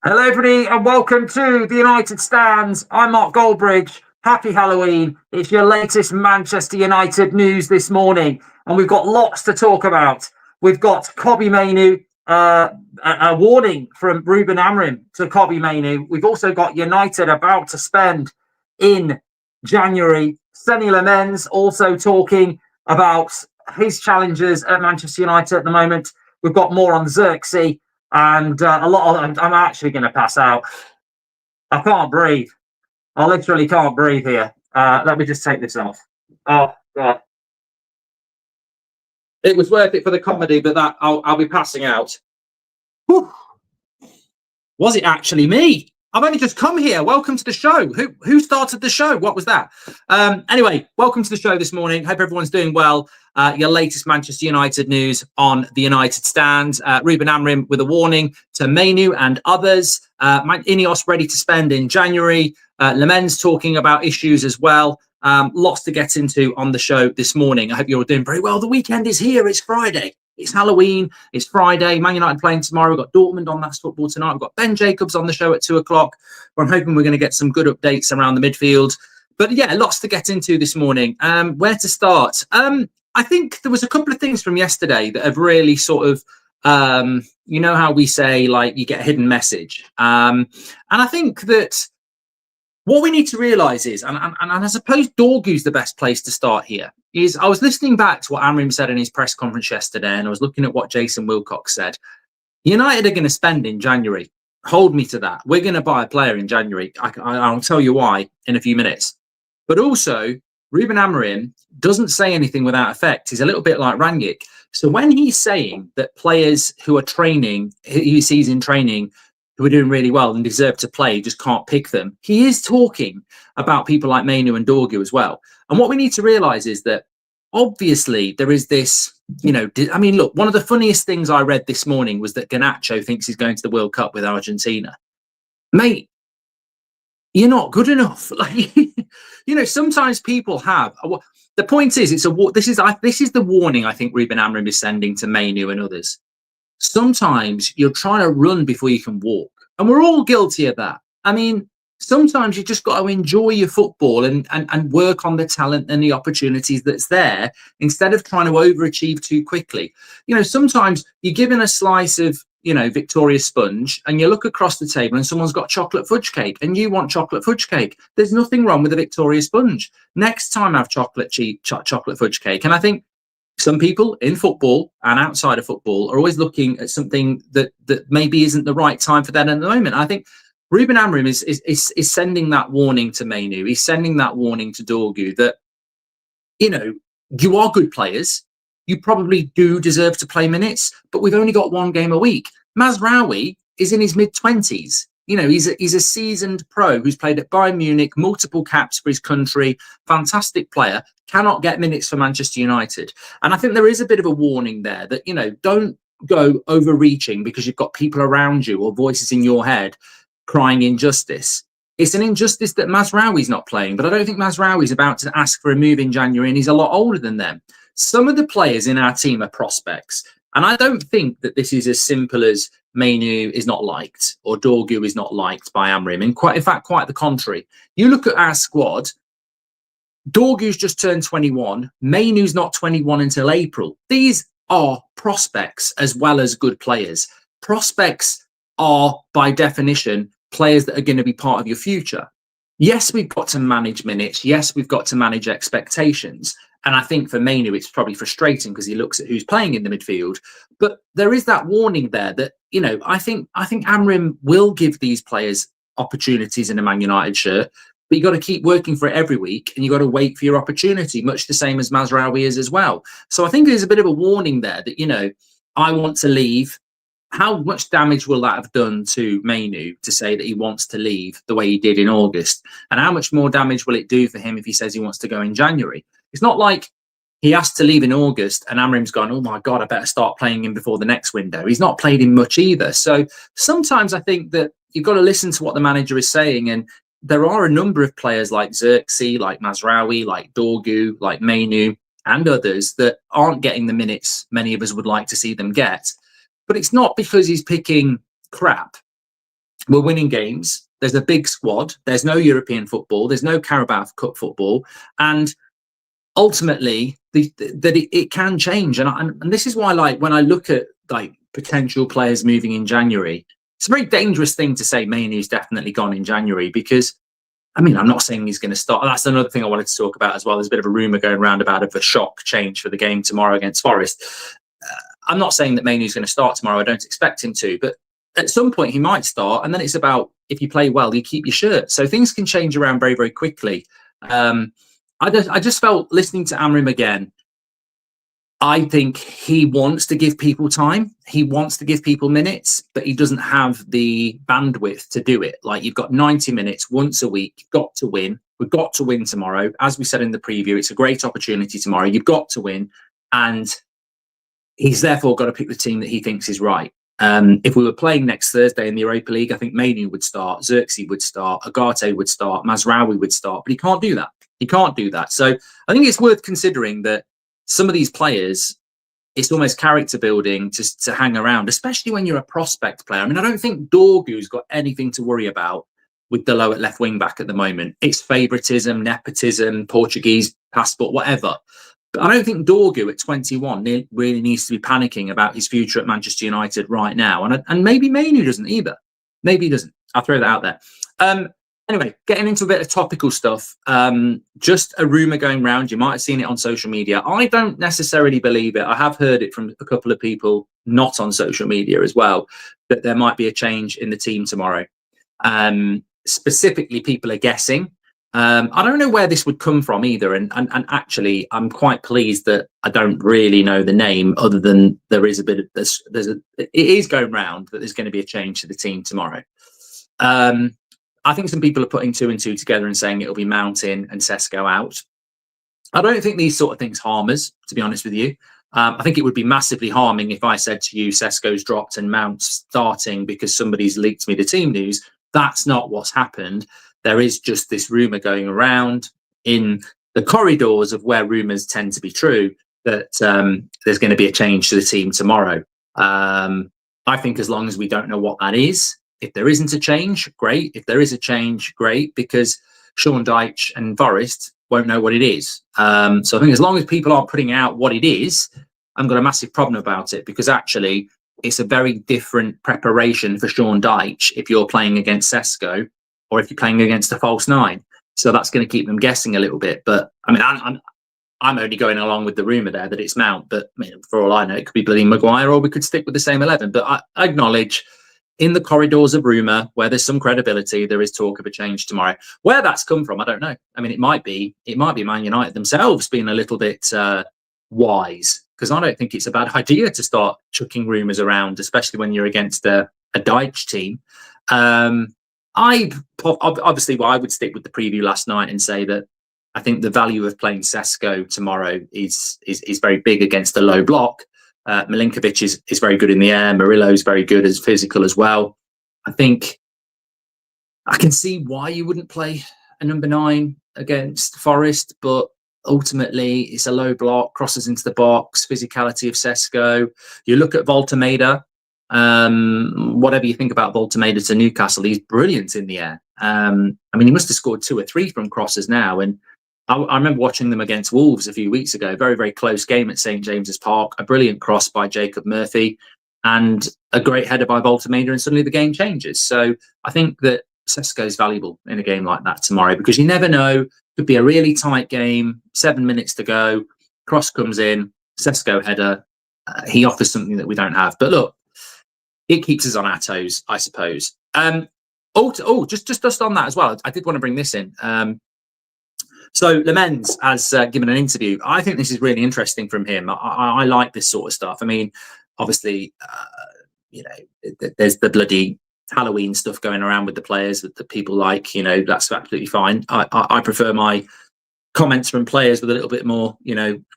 Hello, everybody, and welcome to the United Stands. I'm Mark Goldbridge. Happy Halloween. It's your latest Manchester United news this morning, and we've got lots to talk about. We've got MAINOO, a warning from Ruben Amorim to MAINOO. We've also got United about to spend in January. Sonny Lammens also talking about his challenges at Manchester United at the moment. We've got more on Zirkzee. And a lot of I'm actually going to pass out. I can't breathe. I literally can't breathe here. Let me just take this off. Oh, God. It was worth it for the comedy, but that I'll be passing out. Whew. Was it actually me? I've only just come here. Welcome to the show. Who started the show? What was that? Anyway, welcome to the show this morning. Hope everyone's doing well. Your latest Manchester United news on the United Stand. Ruben Amorim with a warning to MAINOO and others. INEOS ready to spend in January. Lammens talking about issues as well. Lots to get into on the show this morning. I hope you're all doing very well. The weekend is here. It's Friday. It's Halloween. It's Friday. Man United playing tomorrow. We've got Dortmund on That's Football tonight. We've got Ben Jacobs on the show at 2 o'clock. I'm hoping we're going to get some good updates around the midfield. But yeah, lots to get into this morning. Where to start? I think there was a couple of things from yesterday that have really sort of, you know how we say, like, you get a hidden message. And I think that what we need to realise is, and I suppose Dorgu's the best place to start here, is I was listening back to what Amorim said in his press conference yesterday, and I was looking at what Jason Wilcox said. United are going to spend in January. Hold me to that. We're going to buy a player in January. I'll tell you why in a few minutes. But also, Ruben Amorim doesn't say anything without effect. He's a little bit like Rangnick. So when he's saying that players who are training, he sees in training, who are doing really well and deserve to play, just can't pick them, he is talking about people like MAINOO and Dorgu as well. And what we need to realise is that obviously there is this, I mean, look, one of the funniest things I read this morning was that Garnacho thinks he's going to the World Cup with Argentina. Mate, you're not good enough. Like, sometimes people have. The point is, this is the warning I think Ruben Amorim is sending to MAINOO and others. Sometimes you're trying to run before you can walk, and we're all guilty of that. I mean, sometimes you just got to enjoy your football and work on the talent and the opportunities that's there instead of trying to overachieve too quickly. Sometimes you're given a slice of Victoria sponge and you look across the table and someone's got chocolate fudge cake and you want chocolate fudge cake. There's nothing wrong with a Victoria sponge. Next time have chocolate fudge cake. And I think some people in football and outside of football are always looking at something that maybe isn't the right time for them at the moment. I think Ruben Amorim is sending that warning to MAINOO. He's sending that warning to Dorgu that, you are good players. You probably do deserve to play minutes, but we've only got one game a week. Mazraoui is in his mid-20s. He's a seasoned pro who's played at Bayern Munich, multiple caps for his country, fantastic player, cannot get minutes for Manchester United. And I think there is a bit of a warning there that, don't go overreaching because you've got people around you or voices in your head crying injustice. It's an injustice that Mazraoui's not playing, but I don't think Mazraoui's about to ask for a move in January, and he's a lot older than them. Some of the players in our team are prospects, and I don't think that this is as simple as MAINOO is not liked or Dorgu is not liked by Amorim. In fact, quite the contrary. You look at our squad, Dorgu's just turned 21. MAINOO's not 21 until April. These are prospects as well as good players. Prospects are, by definition, players that are going to be part of your future. Yes, we've got to manage minutes. Yes, we've got to manage expectations. And I think for MAINOO, it's probably frustrating because he looks at who's playing in the midfield. But there is that warning there that, I think Amorim will give these players opportunities in a Man United shirt, but you've got to keep working for it every week and you've got to wait for your opportunity, much the same as Mazraoui is as well. So I think there's a bit of a warning there that, I want to leave. How much damage will that have done to MAINOO to say that he wants to leave the way he did in August? And how much more damage will it do for him if he says he wants to go in January? It's not like he asked to leave in August and Amorim's gone, oh my God, I better start playing him before the next window. He's not played him much either. So sometimes I think that you've got to listen to what the manager is saying. And there are a number of players like Zirkzee, like Mazraoui, like Dorgu, like MAINOO and others that aren't getting the minutes many of us would like to see them get. But it's not because he's picking crap. We're winning games. There's a big squad. There's no European football. There's no Carabao Cup football. And ultimately, it can change. And this is why, like, when I look at like potential players moving in January, it's a very dangerous thing to say MAINOO's definitely gone in January, because I mean, I'm not saying he's going to start. That's another thing I wanted to talk about as well. There's a bit of a rumour going around about a shock change for the game tomorrow against Forest. I'm not saying that MAINOO's going to start tomorrow. I don't expect him to, but at some point he might start. And then it's about, if you play well, you keep your shirt. So things can change around very, very quickly. I just felt, listening to Amorim again, I think he wants to give people time. He wants to give people minutes, but he doesn't have the bandwidth to do it. Like, you've got 90 minutes once a week. You've got to win. We've got to win tomorrow. As we said in the preview, it's a great opportunity tomorrow. You've got to win. And he's therefore got to pick the team that he thinks is right. If we were playing next Thursday in the Europa League, I think MAINOO would start, Zirkzee would start, Agate would start, Mazraoui would start, but he can't do that. He can't do that. So I think it's worth considering that some of these players, it's almost character building to hang around, especially when you're a prospect player. I mean, I don't think Dorgu's got anything to worry about with the low at left wing back at the moment. It's favouritism, nepotism, Portuguese passport, whatever. But I don't think Dorgu at 21 really needs to be panicking about his future at Manchester United right now. And maybe MAINOO doesn't either. Maybe he doesn't. I'll throw that out there. Anyway, getting into a bit of topical stuff. Just a rumour going round. You might have seen it on social media. I don't necessarily believe it. I have heard it from a couple of people not on social media as well, that there might be a change in the team tomorrow. Specifically, people are guessing. I don't know where this would come from either. And actually, I'm quite pleased that I don't really know the name, other than there is a bit of it is going round that there's going to be a change to the team tomorrow. I think some people are putting 2 and 2 together and saying it'll be Mountain and Sesko out. I don't think these sort of things harm us, to be honest with you. I think it would be massively harming if I said to you Sesko's dropped and Mount's starting because somebody's leaked me the team news. That's not what's happened. There is just this rumour going around in the corridors of where rumours tend to be true, that there's going to be a change to the team tomorrow. I think as long as we don't know what that is, if there isn't a change, great. If there is a change, great, because Sean Dyche and Forest won't know what it is. So I think as long as people aren't putting out what it is, I've got a massive problem about it, because actually it's a very different preparation for Sean Dyche if you're playing against Sesko or if you're playing against a false nine. So that's going to keep them guessing a little bit. But I mean, I'm only going along with the rumour there that it's Mount, but I mean, for all I know, it could be bloody Maguire, or we could stick with the same 11. But I acknowledge, in the corridors of rumour, where there's some credibility, there is talk of a change tomorrow. Where that's come from, I don't know. I mean, it might be Man United themselves being a little bit wise, because I don't think it's a bad idea to start chucking rumours around, especially when you're against a Dyche team. I would stick with the preview last night and say that I think the value of playing Sesko tomorrow is very big against a low block. Milinkovic is very good in the air. Murillo is very good as physical as well. I think I can see why you wouldn't play a number 9 against Forest, but ultimately it's a low block, crosses into the box, physicality of Sesko. You look at Voltemeda. Whatever you think about Voltemeda to Newcastle, he's brilliant in the air. I mean, he must have scored 2 or 3 from crosses now. And I remember watching them against Wolves a few weeks ago. Very, very close game at St James's Park. A brilliant cross by Jacob Murphy and a great header by Voltemeda, and suddenly the game changes. So I think that Sesko is valuable in a game like that tomorrow, because you never know. Could be a really tight game, 7 minutes to go, cross comes in, Sesko header. He offers something that we don't have. But look, it keeps us on our toes, I suppose. Just on that as well, I did want to bring this in. So Lammens has given an interview. I think this is really interesting from him. I like this sort of stuff. I mean, obviously, there's the bloody Halloween stuff going around with the players that people like. That's absolutely fine. I prefer my comments from players with a little bit more,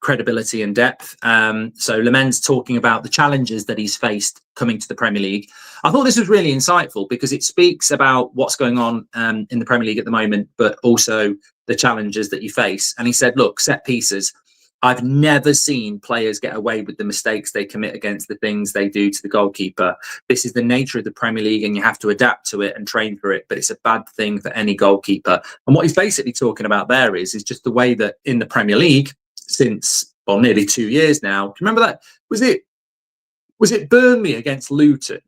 credibility and depth. So Lammens talking about the challenges that he's faced coming to the Premier League. I thought this was really insightful, because it speaks about what's going on in the Premier League at the moment, but also the challenges that you face. And he said, look, set pieces. I've never seen players get away with the mistakes they commit against the things they do to the goalkeeper. This is the nature of the Premier League, and you have to adapt to it and train for it. But it's a bad thing for any goalkeeper. And what he's basically talking about there is just the way that in the Premier League, since nearly 2 years now. Do you remember that? Was it Burnley against Luton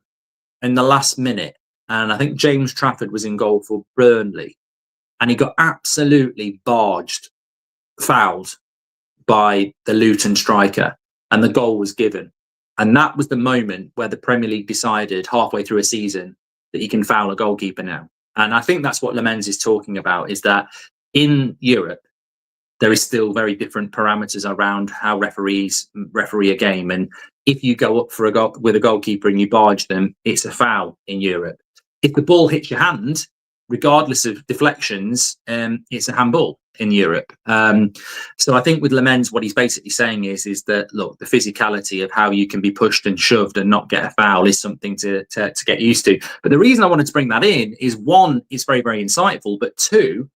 in the last minute? And I think James Trafford was in goal for Burnley, and he got absolutely fouled by the Luton striker, and the goal was given. And that was the moment where the Premier League decided halfway through a season that you can foul a goalkeeper now. And I think that's what Lammens is talking about, is that in Europe, there is still very different parameters around how referees referee a game. And if you go up for a goal with a goalkeeper and you barge them, it's a foul in Europe. If the ball hits your hand, regardless of deflections, it's a handball in Europe. So I think with Lammens, what he's basically saying is that, look, the physicality of how you can be pushed and shoved and not get a foul is something to get used to. But the reason I wanted to bring that in is, one, it's very, very insightful, but two,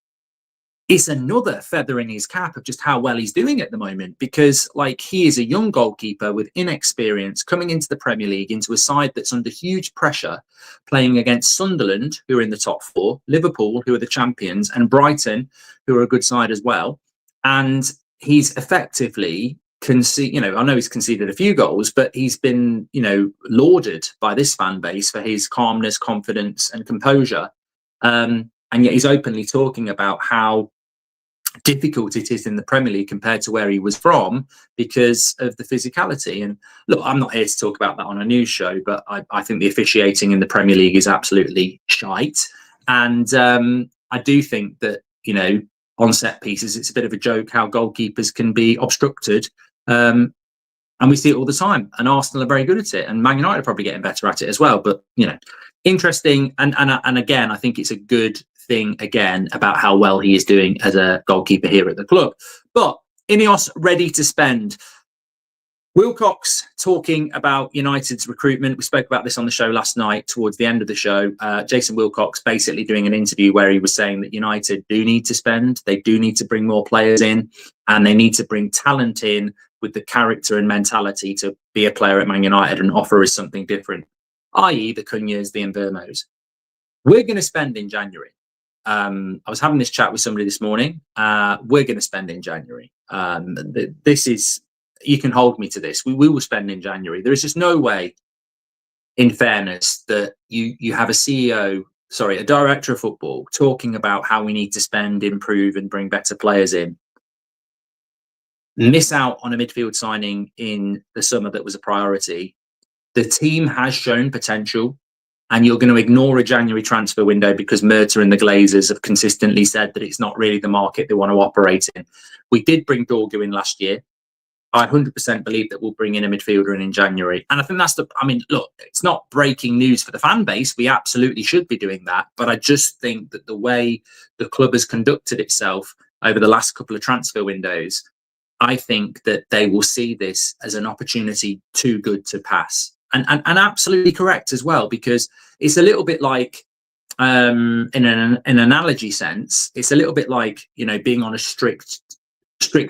it's another feather in his cap of just how well he's doing at the moment, because like, he is a young goalkeeper with inexperience coming into the Premier League, into a side that's under huge pressure, playing against Sunderland, who are in the top four, Liverpool, who are the champions, and Brighton, who are a good side as well. And he's effectively I know he's conceded a few goals, but he's been, lauded by this fan base for his calmness, confidence, and composure. And yet he's openly talking about how difficult it is in the Premier League compared to where he was from because of the physicality. And look, I'm not here to talk about that on a news show, but I think the officiating in the Premier League is absolutely shite. And I do think that, on set pieces, it's a bit of a joke how goalkeepers can be obstructed. And we see it all the time. And Arsenal are very good at it. And Man United are probably getting better at it as well. But, interesting. And again, I think it's a good thing again about how well he is doing as a goalkeeper here at the club. But INEOS ready to spend. Wilcox talking about United's recruitment. We spoke about this on the show last night towards the end of the show. Jason Wilcox basically doing an interview where he was saying that United do need to spend. They do need to bring more players in, and they need to bring talent in with the character and mentality to be a player at Man United and offer us something different, i.e. the Cunhas, the Mbeumo's. We're going to spend in January. I was having this chat with somebody this morning. We're going to spend in January. This is, you can hold me to this. We will spend in January. There is just no way, in fairness, that you have a director of football talking about how we need to spend, improve, and bring better players in, miss out on a midfield signing in the summer that was a priority. The team has shown potential, and you're going to ignore a January transfer window because Murta and the Glazers have consistently said that it's not really the market they want to operate in. We did bring Dorgu in last year. I 100% believe that we'll bring in a midfielder in January. And I think look, it's not breaking news for the fan base. We absolutely should be doing that. But I just think that the way the club has conducted itself over the last couple of transfer windows, I think that they will see this as an opportunity too good to pass. And absolutely correct as well, because it's a little bit like, in an analogy sense, it's a little bit like, being on a strict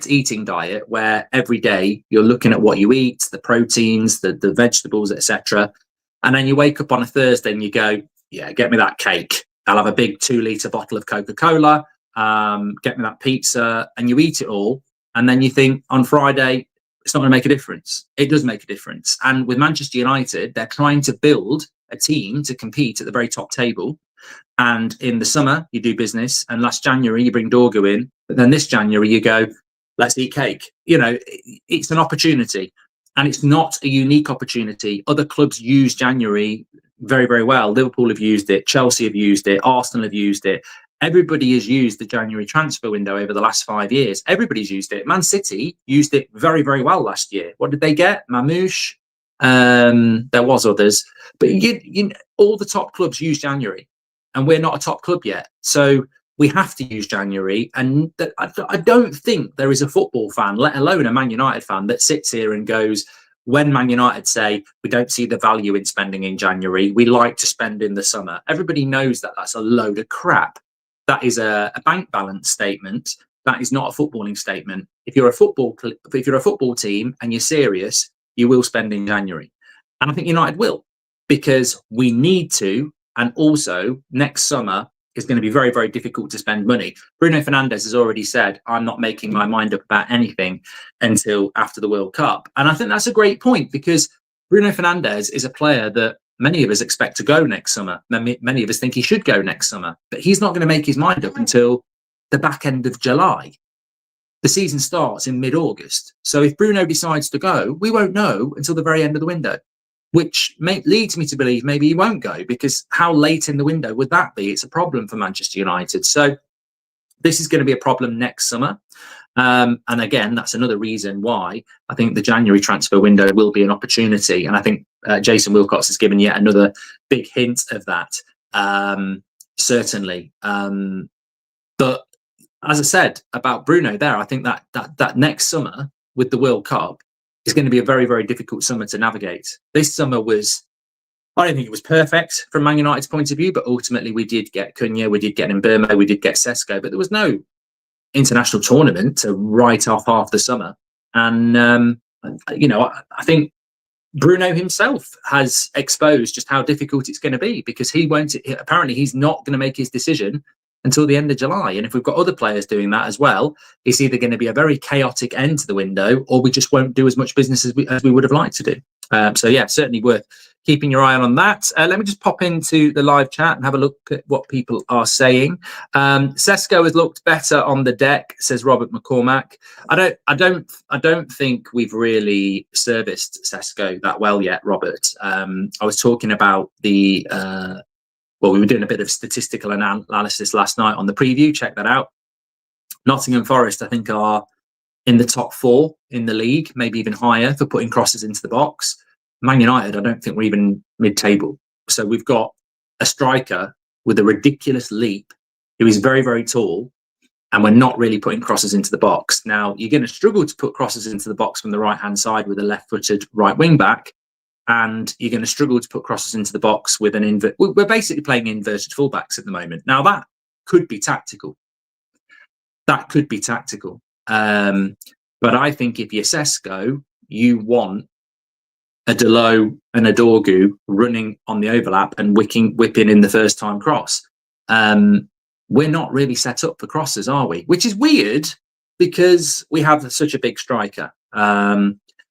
eating diet where every day you're looking at what you eat, the proteins, the vegetables, etc. And then you wake up on a Thursday and you go, yeah, get me that cake. I'll have a big 2-litre bottle of Coca-Cola. Get me that pizza, and you eat it all. And then you think on Friday, it's not going to make a difference. It does make a difference. And with Manchester United, they're trying to build a team to compete at the very top table. And in the summer, you do business. And last January, you bring Dorgu in. But then this January, you go, let's eat cake. It's an opportunity. And it's not a unique opportunity. Other clubs use January very, very well. Liverpool have used it. Chelsea have used it. Arsenal have used it. Everybody has used the January transfer window over the last 5 years. Everybody's used it. Man City used it very, very well last year. What did they get? Mamouche. There was others. But all the top clubs use January. And we're not a top club yet. So we have to use January. And I don't think there is a football fan, let alone a Man United fan, that sits here and goes, when Man United say, we don't see the value in spending in January, we like to spend in the summer. Everybody knows that that's a load of crap. That is a bank balance statement. That is not a footballing statement. If you're a football team and you're serious, you will spend in January. And I think United will, because we need to. And also next summer is going to be very, very difficult to spend money. Bruno Fernandes has already said, I'm not making my mind up about anything until after the World Cup. And I think that's a great point, because Bruno Fernandes is a player that many of us expect to go next summer. Many of us think he should go next summer, but he's not going to make his mind up until the back end of July. The season starts in mid-August. So if Bruno decides to go, we won't know until the very end of the window, which leads me to believe maybe he won't go, because how late in the window would that be? It's a problem for Manchester United. So this is going to be a problem next summer. And again, that's another reason why I think the January transfer window will be an opportunity. And I think Jason Wilcox has given yet another big hint of that, certainly. But as I said about Bruno there, I think that next summer with the World Cup is going to be a very, very difficult summer to navigate. This summer I don't think it was perfect from Man United's point of view, but ultimately we did get Cunha, we did get Mbeumo, we did get Sesko, but there was no international tournament to write off half the summer. And, I think Bruno himself has exposed just how difficult it's going to be, because apparently he's not going to make his decision until the end of July. And if we've got other players doing that as well, it's either going to be a very chaotic end to the window, or we just won't do as much business as we would have liked to do. So yeah, certainly worth keeping your eye on that. Let me just pop into the live chat and have a look at what people are saying. Sesko has looked better on the deck, says Robert McCormack. I don't think we've really serviced Sesko that well yet, Robert. I was talking about we were doing a bit of statistical analysis last night on the preview. Check that out. Nottingham Forest, I think, are in the top 4 in the league, maybe even higher, for putting crosses into the box. Man United, I don't think we're even mid-table. So we've got a striker with a ridiculous leap who is very, very tall, and we're not really putting crosses into the box. Now, you're going to struggle to put crosses into the box from the right-hand side with a left-footed right wing-back, and you're going to struggle to put crosses into the box with an we're basically playing inverted fullbacks at the moment. Now, that could be tactical. But I think if you're Sesko, you want a Delo and a Dorgu running on the overlap and whipping in the first time cross. We're not really set up for crosses, are we? Which is weird, because we have such a big striker.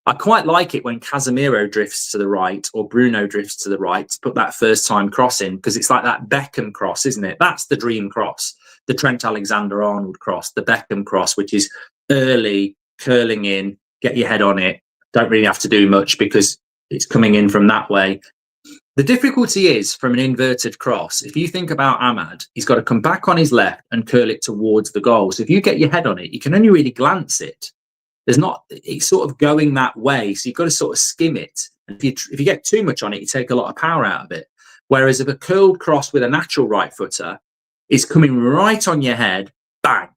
I quite like it when Casemiro drifts to the right or Bruno drifts to the right to put that first time cross in, because it's like that Beckham cross, isn't it? That's the dream cross. The Trent Alexander-Arnold cross, the Beckham cross, which is early, curling in, get your head on it. Don't really have to do much because it's coming in from that way. The difficulty is from an inverted cross. If you think about Ahmad, he's got to come back on his left and curl it towards the goal. So if you get your head on it, you can only really glance it. It's sort of going that way. So you've got to sort of skim it. And if you get too much on it, you take a lot of power out of it. Whereas if a curled cross with a natural right footer is coming right on your head, bang,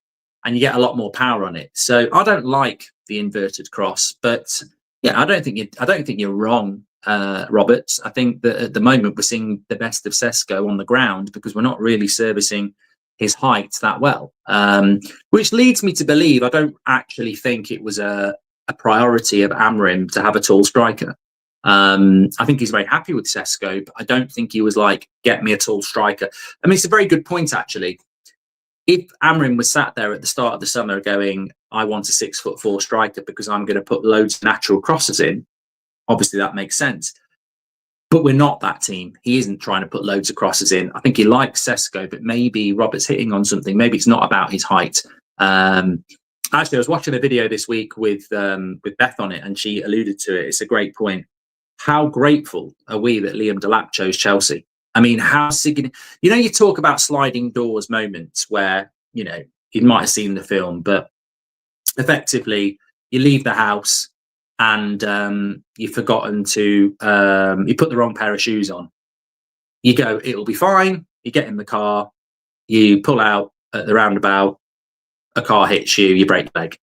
and you get a lot more power on it. So I don't like the inverted cross, but yeah, I don't think you're wrong, Robert. I think that at the moment we're seeing the best of Sesko on the ground because we're not really servicing his height that well, which leads me to believe I don't actually think it was a priority of Amorim to have a tall striker. I think he's very happy with Sesko, but I don't think he was like, get me a tall striker. I mean, it's a very good point, actually. If Amorim was sat there at the start of the summer going, I want a 6'4" striker because I'm going to put loads of natural crosses in, obviously that makes sense. But we're not that team. He isn't trying to put loads of crosses in. I think he likes Sesko, but maybe Robert's hitting on something. Maybe it's not about his height. Actually, I was watching a video this week with Beth on it, and she alluded to it. It's a great point. How grateful are we that Liam Delap chose Chelsea? I mean, how significant? You know, you talk about sliding doors moments where, you know, you might have seen the film, but effectively you leave the house and you've forgotten to, you put the wrong pair of shoes on. You go, it'll be fine. You get in the car, you pull out at the roundabout, a car hits you, you break your leg.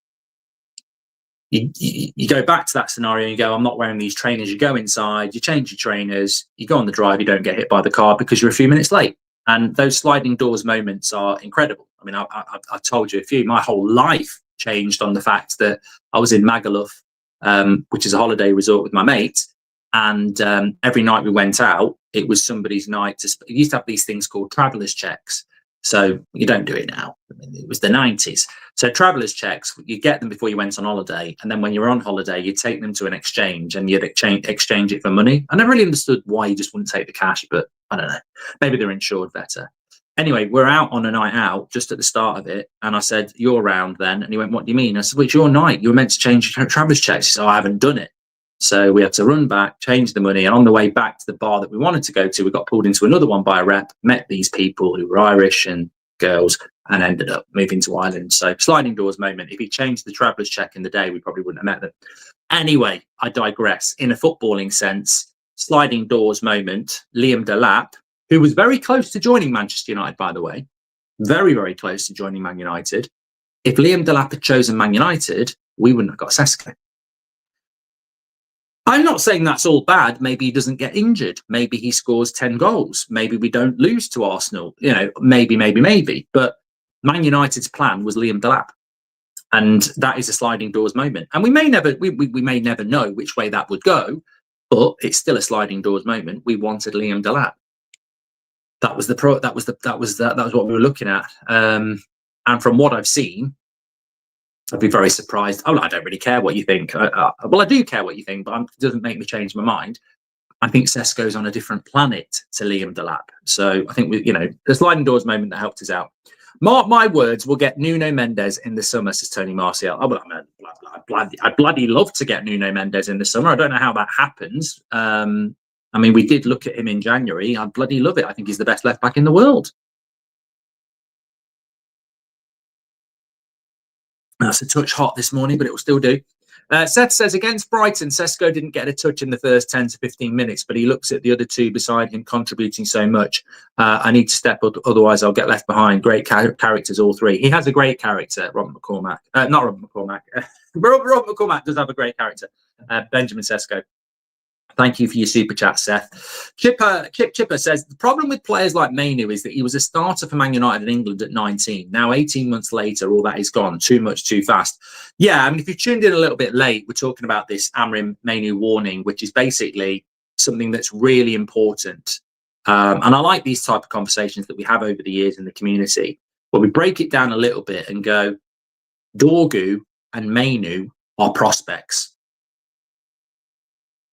You go back to that scenario and you go, I'm not wearing these trainers. You go inside, you change your trainers, you go on the drive, you don't get hit by the car because you're a few minutes late. And those sliding doors moments are incredible. I mean, I told you a few. My whole life changed on the fact that I was in Magaluf, which is a holiday resort with my mates. And every night we went out, it was somebody's night. We used to have these things called traveller's checks. So you don't do it now. I mean, it was the 90s. So traveller's checks, you get them before you went on holiday. And then when you're on holiday, you take them to an exchange and you'd exchange it for money. I never really understood why you just wouldn't take the cash, but I don't know. Maybe they're insured better. Anyway, we're out on a night out just at the start of it. And I said, you're around then. And he went, what do you mean? I said, well, it's your night. You were meant to change your traveller's checks. He said, oh, I haven't done it. So we had to run back, change the money. And on the way back to the bar that we wanted to go to, we got pulled into another one by a rep, met these people who were Irish and girls, and ended up moving to Ireland. So sliding doors moment. If he changed the traveller's check in the day, we probably wouldn't have met them. Anyway, I digress. In a footballing sense, sliding doors moment, Liam Delap, who was very close to joining Manchester United, by the way, very, very close to joining Man United. If Liam Delap had chosen Man United, we wouldn't have got Sesko. I'm not saying that's all bad. Maybe he doesn't get injured. Maybe he scores 10 goals. Maybe we don't lose to Arsenal. You know, maybe. But Man United's plan was Liam Delap. And that is a sliding doors moment. And we may never know which way that would go, but it's still a sliding doors moment. We wanted Liam Delap. That was what we were looking at. And from what I've seen, I'd be very surprised. Oh, I don't really care what you think. Well, I do care what you think, but it doesn't make me change my mind. I think Sesko's on a different planet to Liam Delap. So I think the sliding doors moment that helped us out. Mark my words, we'll get Nuno Mendes in the summer, says Tony Martial. I'd bloody love to get Nuno Mendes in the summer. I don't know how that happens. I mean, we did look at him in January. I'd bloody love it. I think he's the best left back in the world. That's a touch hot this morning, but it will still do. Seth says, against Brighton, Sesko didn't get a touch in the first 10 to 15 minutes, but he looks at the other two beside him contributing so much. I need to step up, otherwise I'll get left behind. Great characters, all three. He has a great character, Robert McCormack. Not Robert McCormack. Robert McCormack does have a great character. Benjamin Sesko. Thank you for your super chat, Seth. Chipper says, the problem with players like MAINOO is that he was a starter for Man United in England at 19. Now, 18 months later, all that is gone. Too much, too fast. Yeah, I mean, if you tuned in a little bit late, we're talking about this Amorim MAINOO warning, which is basically something that's really important. And I like these type of conversations that we have over the years in the community, where we break it down a little bit and go, Dorgu and MAINOO are prospects.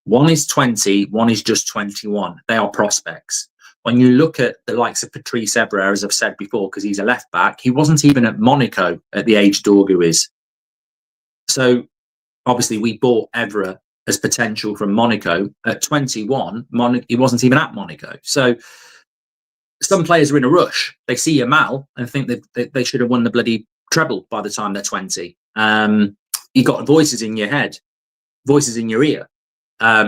One is 20, one is just 21. They are prospects. When you look at the likes of Patrice Evra, as I've said before, because he's a left back, he wasn't even at Monaco at the age Dorgu is. So obviously we bought Evra as potential from Monaco. At 21, he wasn't even at Monaco. So some players are in a rush. They see Yamal and think that they should have won the bloody treble by the time they're 20. You got voices in your head, voices in your ear.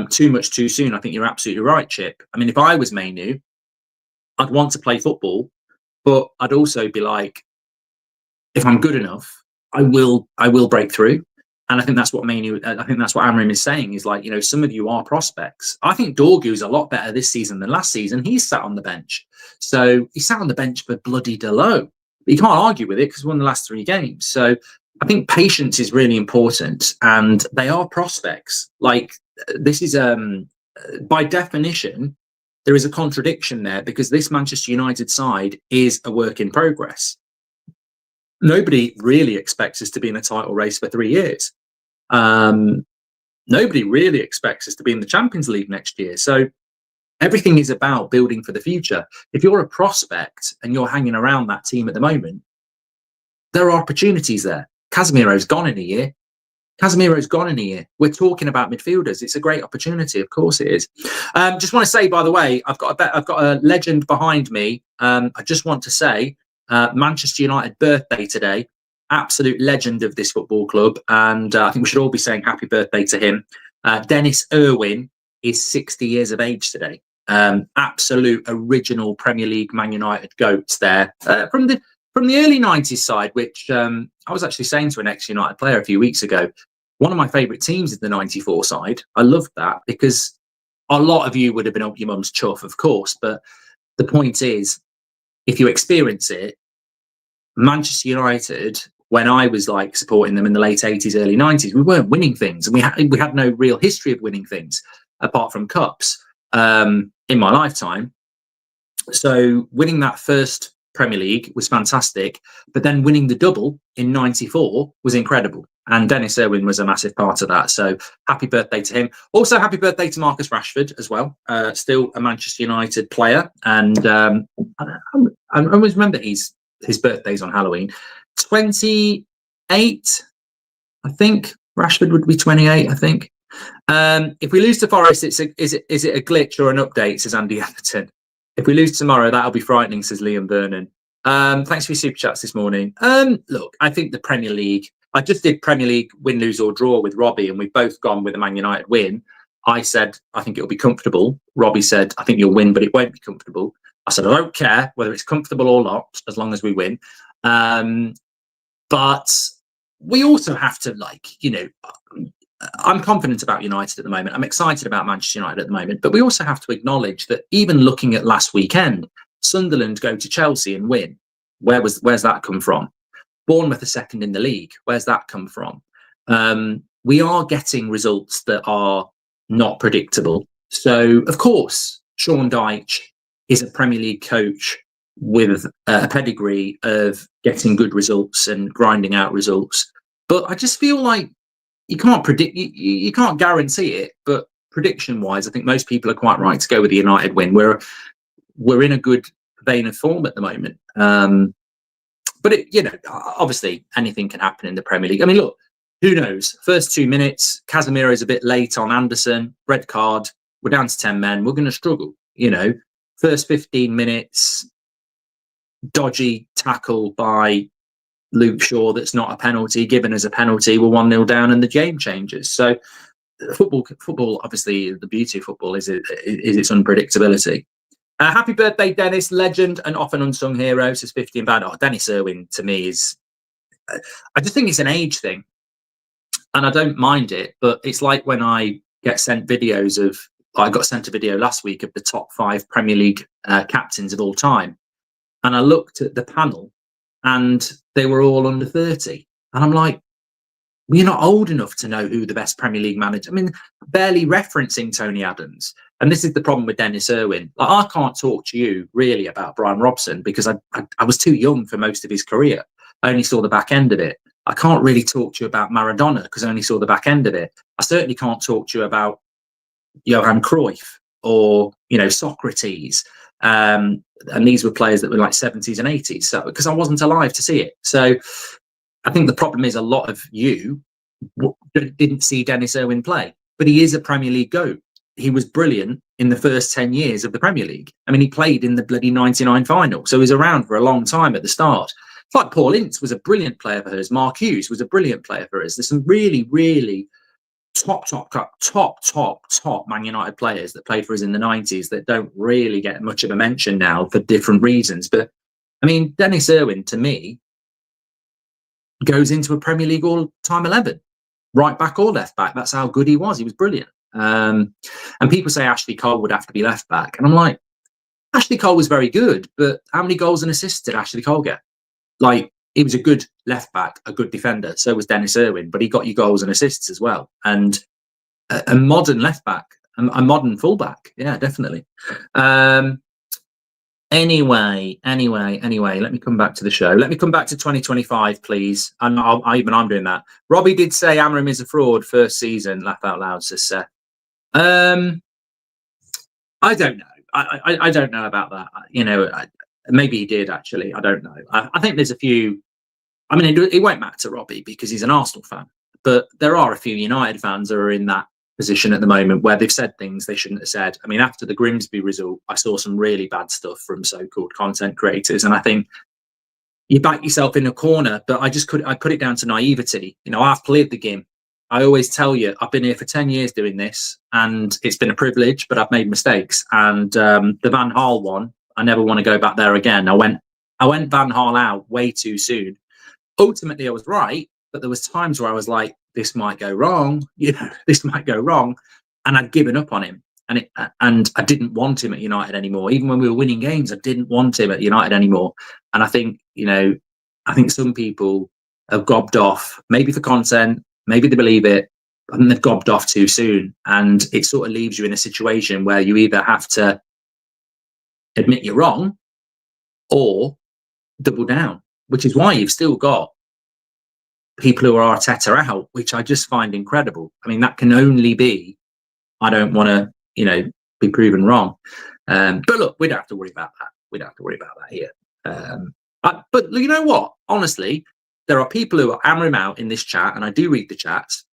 Too much too soon. I think you're absolutely right, Chip. I mean, if I was MAINOO, I'd want to play football, but I'd also be like, if I'm good enough, I will break through. And I think that's what Amorim is saying, is like, some of you are prospects. I think Dorgu's a lot better this season than last season. He's sat on the bench. So he sat on the bench for bloody Delo. You can't argue with it because he won the last 3 games. So I think patience is really important, and they are prospects. Like, this is by definition, there is a contradiction there, because this Manchester United side is a work in progress. Nobody really expects us to be in a title race for 3 years. Nobody really expects us to be in the Champions League next year. So everything is about building for the future. If you're a prospect and you're hanging around that team at the moment, there are opportunities there. Casemiro's gone in a year. We're talking about midfielders. It's a great opportunity. Of course it is. Just want to say, by the way, I've got a legend behind me. I just want to say, Manchester United birthday today. Absolute legend of this football club. And I think we should all be saying happy birthday to him. Dennis Irwin is 60 years of age today. Absolute original Premier League Man United goats there. From the early 90s side, which I was actually saying to an ex-United player a few weeks ago, one of my favourite teams is the 94 side. I loved that because a lot of you would have been up your mum's chuff, of course. But the point is, if you experience it, Manchester United, when I was like supporting them in the late 80s, early 90s, we weren't winning things, and we had no real history of winning things apart from cups in my lifetime. So winning that first Premier League was fantastic, but then winning the double in '94 was incredible. And Dennis Irwin was a massive part of that. So happy birthday to him. Also, happy birthday to Marcus Rashford as well. Still a Manchester United player. And I always remember his birthday's on Halloween. 28, I think. Rashford would be 28, I think. If we lose to Forest, is it a glitch or an update, says Andy Atherton. If we lose tomorrow, that'll be frightening, says Liam Vernon. Thanks for your super chats this morning. Look, I think the Premier League, I just did Premier League win, lose or draw with Robbie, and we've both gone with a Man United win. I said, I think it'll be comfortable. Robbie said, I think you'll win, but it won't be comfortable. I said, I don't care whether it's comfortable or not, as long as we win. But we also have to, I'm confident about United at the moment. I'm excited about Manchester United at the moment. But we also have to acknowledge that even looking at last weekend, Sunderland go to Chelsea and win. Where's that come from? Bournemouth are second in the league. Where's that come from? We are getting results that are not predictable. So, of course, Sean Dyche is a Premier League coach with a pedigree of getting good results and grinding out results. But I just feel like you can't predict, you can't guarantee it. But prediction-wise, I think most people are quite right to go with the United win. We're in a good vein of form at the moment. But obviously anything can happen in the Premier League. I mean, look, who knows? First 2 minutes, Casemiro's a bit late on Anderson, red card. We're down to 10 men. We're going to struggle. First 15 minutes, dodgy tackle by Luke Shaw that's not a penalty, given as a penalty. We're 1-0 down and the game changes. So football, obviously, the beauty of football is its unpredictability. Happy birthday, Dennis, legend and often unsung hero, says 15 bad. Oh, Dennis Irwin to me is, I just think it's an age thing. And I don't mind it, but it's like when I get sent videos of, I got sent a video last week of the top 5 Premier League captains of all time. And I looked at the panel and they were all under 30. And I'm like, we're not old enough to know who the best Premier League manager. I mean, barely referencing Tony Adams. And this is the problem with Dennis Irwin. Like, I can't talk to you really about Brian Robson because I was too young for most of his career. I only saw the back end of it. I can't really talk to you about Maradona because I only saw the back end of it. I certainly can't talk to you about Johan Cruyff or, Socrates. And these were players that were like 70s and 80s. So, because I wasn't alive to see it. So I think the problem is a lot of you didn't see Dennis Irwin play, but he is a Premier League GOAT. He was brilliant in the first 10 years of the Premier League. I mean, he played in the bloody 99 final. So he was around for a long time at the start. It's like Paul Ince was a brilliant player for us. Mark Hughes was a brilliant player for us. There's some really, really top Man United players that played for us in the 90s that don't really get much of a mention now for different reasons. But I mean, Dennis Irwin to me goes into a Premier League all-time 11, right back or left back. That's how good he was. He was brilliant. And people say Ashley Cole would have to be left back, and I'm like, Ashley Cole was very good, but how many goals and assists did Ashley Cole get? Like, he was a good left back, a good defender. So was Dennis Irwin, but he got you goals and assists as well. And a modern left back, a modern fullback. Yeah, definitely. Anyway, let me come back to the show. Let me come back to 2025, please. And I'm doing that. Robbie did say Amorim is a fraud first season. Laugh out loud, says Seth. I don't know. I don't know about that. Maybe he did, actually. I don't know. I think there's a few. I mean, it won't matter to Robbie because he's an Arsenal fan. But there are a few United fans that are in that position at the moment where they've said things they shouldn't have said. I mean, after the Grimsby result, I saw some really bad stuff from so-called content creators. And I think you back yourself in a corner. But I put it down to naivety. I've played the game. I always tell you, I've been here for 10 years doing this. And it's been a privilege, but I've made mistakes. And the Van Gaal one, I never want to go back there again. I went Van Gaal out way too soon. Ultimately, I was right, but there was times where I was like, this might go wrong, this might go wrong. And I'd given up on him. and I didn't want him at United anymore. Even when we were winning games, I didn't want him at United anymore. And I think, I think some people have gobbed off, maybe for content, maybe they believe it, but then they've gobbed off too soon. And it sort of leaves you in a situation where you either have to admit you're wrong or double down, which is why you've still got people who are Arteta out, which I just find incredible. I mean, that can only be, I don't want to, be proven wrong. But look, we don't have to worry about that. We don't have to worry about that here. But you know what? Honestly, there are people who are Amorim out in this chat, and I do read the chats.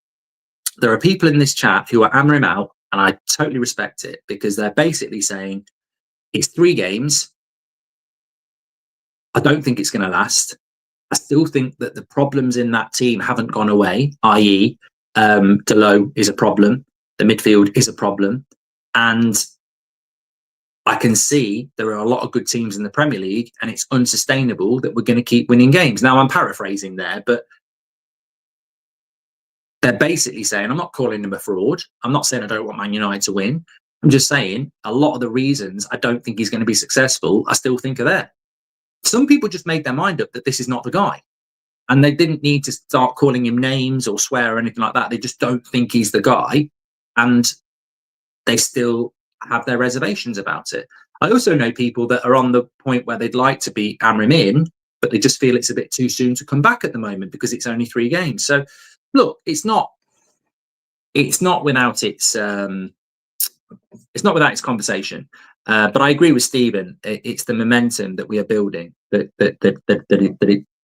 There are people in this chat who are Amorim out, and I totally respect it, because they're basically saying it's 3 games. I don't think it's going to last. I still think that the problems in that team haven't gone away, i.e. Delo is a problem. The midfield is a problem. And I can see there are a lot of good teams in the Premier League, and it's unsustainable that we're going to keep winning games. Now, I'm paraphrasing there, but they're basically saying, I'm not calling them a fraud. I'm not saying I don't want Man United to win. I'm just saying a lot of the reasons I don't think he's going to be successful, I still think are there. Some people just made their mind up that this is not the guy, and they didn't need to start calling him names or swear or anything like that. They just don't think he's the guy, and they still have their reservations about it. I also know people that are on the point where they'd like to be Amorim in, but they just feel it's a bit too soon to come back at the moment because it's only 3 games. So look, it's not without its conversation. But I agree with Stephen. It's the momentum that we are building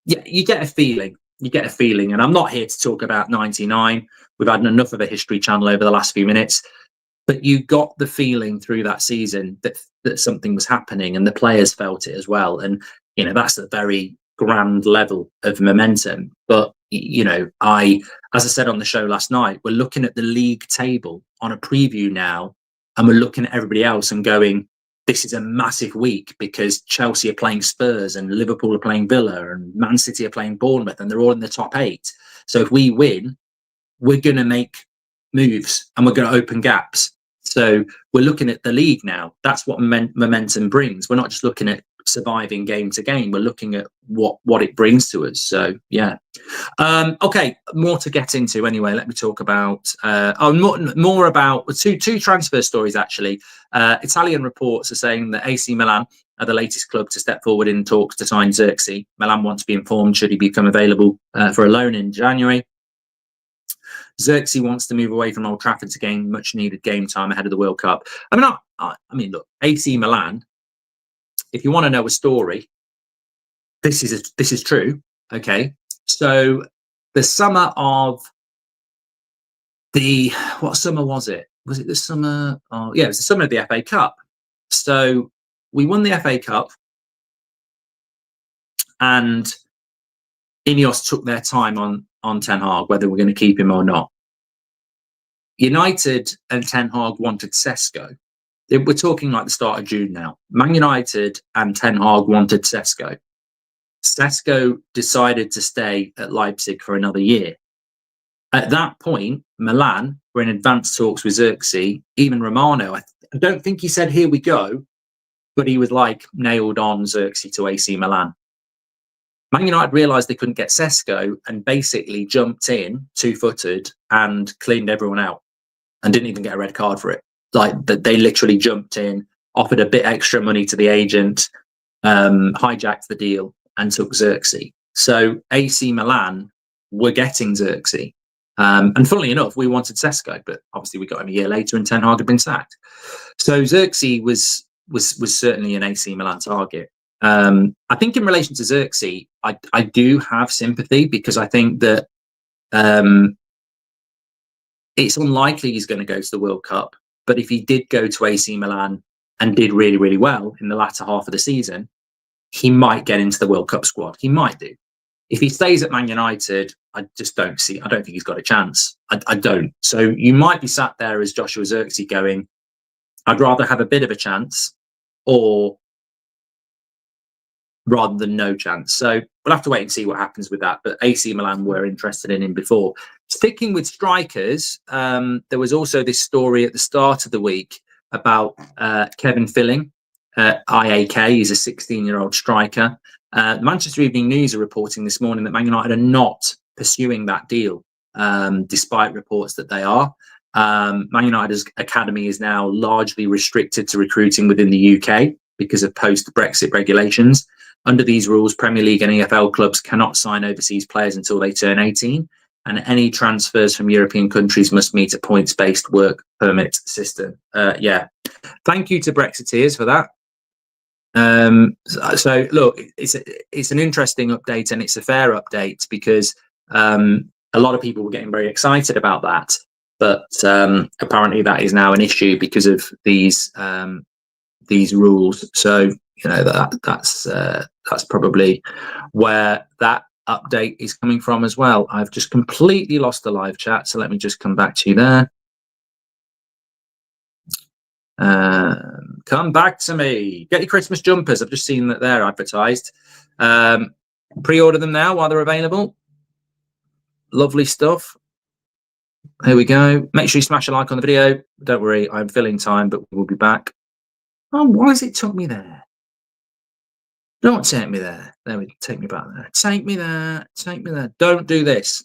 yeah, you get a feeling. You get a feeling, and I'm not here to talk about 99. We've had enough of a history channel over the last few minutes. But you got the feeling through that season that something was happening, and the players felt it as well. And that's a very grand level of momentum. But as I said on the show last night, we're looking at the league table on a preview now, and we're looking at everybody else and going, this is a massive week because Chelsea are playing Spurs and Liverpool are playing Villa and Man City are playing Bournemouth, and they're all in the top 8. So if we win, we're going to make moves and we're going to open gaps. So we're looking at the league now. That's what momentum brings. We're not just looking at surviving game to game. We're looking at what it brings to us. So yeah. Okay, more to get into anyway. Let me talk about more about two transfer stories actually. Italian reports are saying that AC Milan are the latest club to step forward in talks to sign Zirkzee. Milan want to be informed should he become available for a loan in January. Zirkzee wants to move away from Old Trafford to gain much needed game time ahead of the World Cup. I mean, look, AC Milan, if you want to know a story, this is true. Okay. So the summer of what summer was it? Was it the summer? Oh yeah, it was the summer of the FA Cup. So we won the FA Cup, and INEOS took their time on Ten Hag, whether we're going to keep him or not. United and Ten Hag wanted Sesko. We're talking like the start of June now. Man United and Ten Hag wanted Sesko. Sesko decided to stay at Leipzig for another year. At that point, Milan were in advanced talks with Zirkzee. Even Romano, I don't think he said, here we go, but he was like nailed on Zirkzee to AC Milan. Man United realised they couldn't get Sesko and basically jumped in 2-footed and cleaned everyone out and didn't even get a red card for it. Like they literally jumped in, offered a bit extra money to the agent, hijacked the deal and took Zirkzee. So AC Milan were getting Zirkzee. And funnily enough, we wanted Sesko, but obviously we got him a year later and Ten Hag had been sacked. So Zirkzee was certainly an AC Milan target. I think in relation to Zirkzee, I do have sympathy because I think that it's unlikely he's going to go to the World Cup. But if he did go to AC Milan and did really, really well in the latter half of the season, he might get into the World Cup squad. He might do. If he stays at Man United, I don't think he's got a chance. I don't. So you might be sat there as Joshua Zirkzee going, I'd rather have a bit of a chance or rather than no chance. So we'll have to wait and see what happens with that. But AC Milan were interested in him before. Sticking with strikers, there was also this story at the start of the week about Kevin Filling. IAK, he's a 16-year-old striker. The Manchester Evening News are reporting this morning that Man United are not pursuing that deal, despite reports that they are. Man United's academy is now largely restricted to recruiting within the UK because of post-Brexit regulations. Under these rules, Premier League and EFL clubs cannot sign overseas players until they turn 18, and any transfers from European countries must meet a points-based work permit system. Yeah, thank you to Brexiteers for that. So look, it's an interesting update, and it's a fair update, because a lot of people were getting very excited about that, but apparently that is now an issue because of these rules. So you know, that's probably where that update is coming from as well. I've just completely lost the live chat, so let me just come back to you there. Come back to me. Get your Christmas jumpers. I've just seen that they're advertised. Pre-order them now while they're available. Lovely stuff. Here we go. Make sure you smash a like on the video. Don't worry, I'm filling time, but we'll be back. Oh, why has it took me there? Don't take me there. There we go. Take me back there. Take me there. Take me there. Don't do this.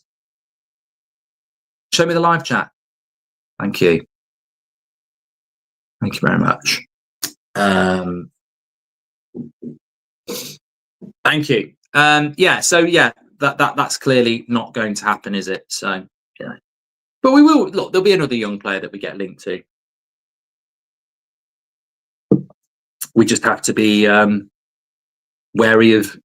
Show me the live chat. Thank you. Thank you very much. Thank you. Yeah. So yeah, that's clearly not going to happen, is it? So yeah. But we will look. There'll be another young player that we get linked to. We just have to be wary of,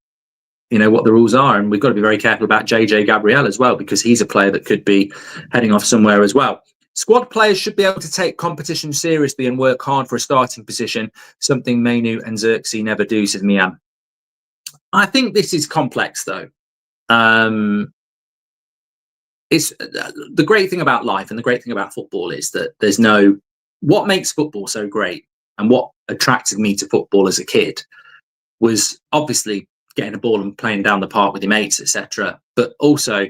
you know, what the rules are, and we've got to be very careful about JJ Gabriel as well, because he's a player that could be heading off somewhere as well. Squad players should be able to take competition seriously and work hard for a starting position, something MAINOO and Zirkzee never do, says Mian. I think this is complex, though. It's the great thing about life and the great thing about football is that there's no, what makes football so great and what attracted me to football as a kid was obviously getting a ball and playing down the park with your mates, etc. But also,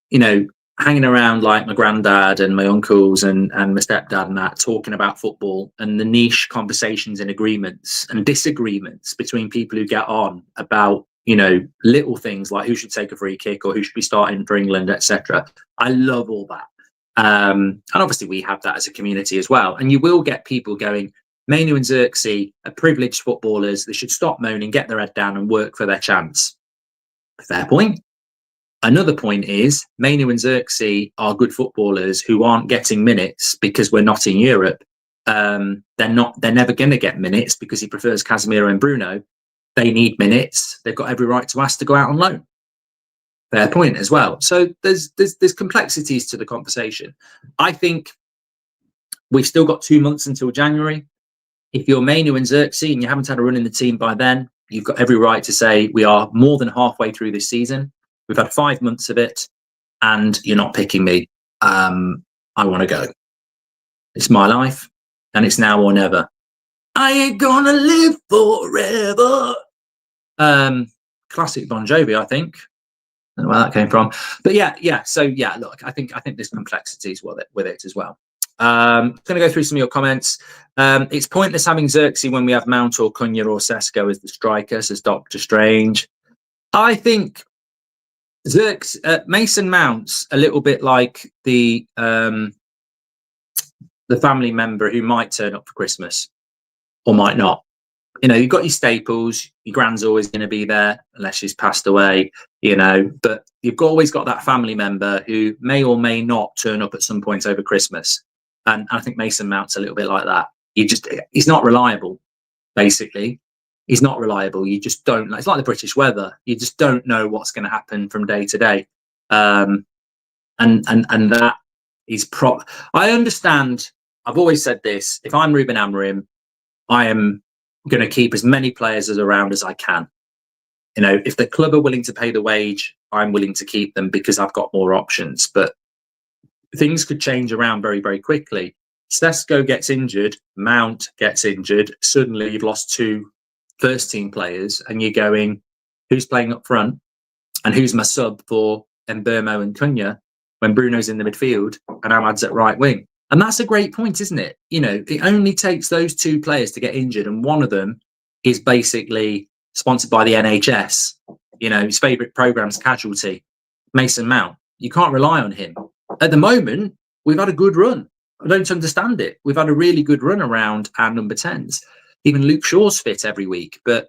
you know, hanging around like my granddad and my uncles and my stepdad and that, talking about football and the niche conversations and agreements and disagreements between people who get on about, you know, little things like who should take a free kick or who should be starting for England, etc. I love all that. And obviously we have that as a community as well. And you will get people going, MAINOO and Zirkzee are privileged footballers. They should stop moaning, get their head down and work for their chance. Fair point. Another point is MAINOO and Zirkzee are good footballers who aren't getting minutes because we're not in Europe. They're never going to get minutes because he prefers Casemiro and Bruno. They need minutes. They've got every right to ask to go out on loan. Fair point as well. So there's complexities to the conversation. I think we've still got 2 months until January. If you're MAINOO and Zirkzee and you haven't had a run in the team by then, you've got every right to say we are more than halfway through this season. We've had 5 months of it, and you're not picking me. I want to go. It's my life, and it's now or never. I ain't gonna live forever. Classic Bon Jovi, I think. I don't know where that came from, but yeah. So yeah, look, I think there's complexities with it as well. I'm going to go through some of your comments. It's pointless having Zirkzee when we have Mount or Cunha or Sesko as the striker, says Dr. Strange. I think Mason Mount's a little bit like the family member who might turn up for Christmas or might not. You know, you've got your staples. Your grand's always going to be there unless she's passed away, you know, but you've always got that family member who may or may not turn up at some point over Christmas. And I think Mason Mount's a little bit like that. He's not reliable, basically. He's not reliable. You just don't. It's like the British weather. You just don't know what's going to happen from day to day. And that is I understand. I've always said this. If I'm Ruben Amorim, I am going to keep as many players around as I can. You know, if the club are willing to pay the wage, I'm willing to keep them because I've got more options. But things could change around very, very quickly. Sesko gets injured, Mount gets injured. Suddenly you've lost 2 first team players and you're going, who's playing up front and who's my sub for Mbeumo and Cunha when Bruno's in the midfield and Ahmad's at right wing? And that's a great point, isn't it? You know, it only takes those two players to get injured, and one of them is basically sponsored by the NHS. You know, his favourite programme's Casualty, Mason Mount. You can't rely on him. At the moment, we've had a good run. I don't understand it. We've had a really good run around our number 10s. Even Luke Shaw's fit every week, but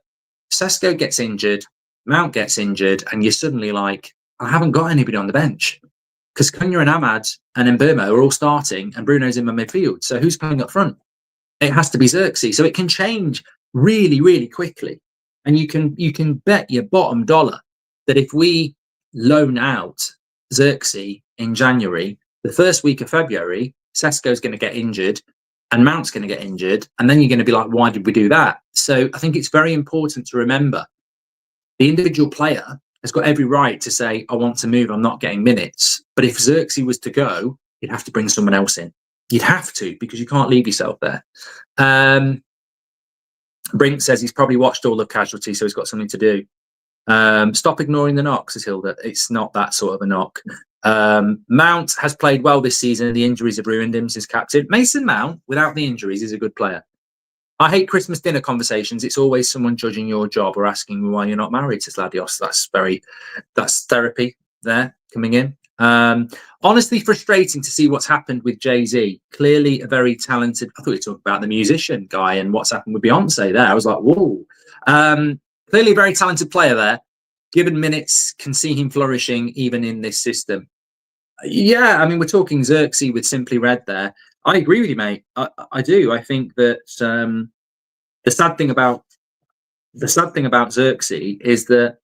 Sesko gets injured, Mount gets injured, and you're suddenly like, I haven't got anybody on the bench. Because Cunha and Ahmad and Mbeumo are all starting, and Bruno's in my midfield. So who's coming up front? It has to be Zirkzee. So it can change really, really quickly. And you can bet your bottom dollar that if we loan out Zirkzee in January, the first week of February, Sesko's going to get injured and Mount's going to get injured. And then you're going to be like, why did we do that? So I think it's very important to remember the individual player has got every right to say, I want to move, I'm not getting minutes. But if Zirkzee was to go, you'd have to bring someone else in. You'd have to, because you can't leave yourself there. Brink says he's probably watched all of Casualty, so he's got something to do. Stop ignoring the knock, says Hilda. It's not that sort of a knock. Mount has played well this season. The injuries have ruined him since captain. Mason Mount, without the injuries, is a good player. I hate Christmas dinner conversations. It's always someone judging your job or asking why you're not married, says Ladios. That's therapy there coming in. Honestly, frustrating to see what's happened with Jay-Z. Clearly a very talented, I thought you talked about the musician guy and what's happened with Beyonce there. I was like, whoa. Clearly a very talented player there. Given minutes, can see him flourishing even in this system. Yeah, I mean, we're talking Zirkzee with Simply Red there. I agree with you, mate. I do. I think that the sad thing about Zirkzee is that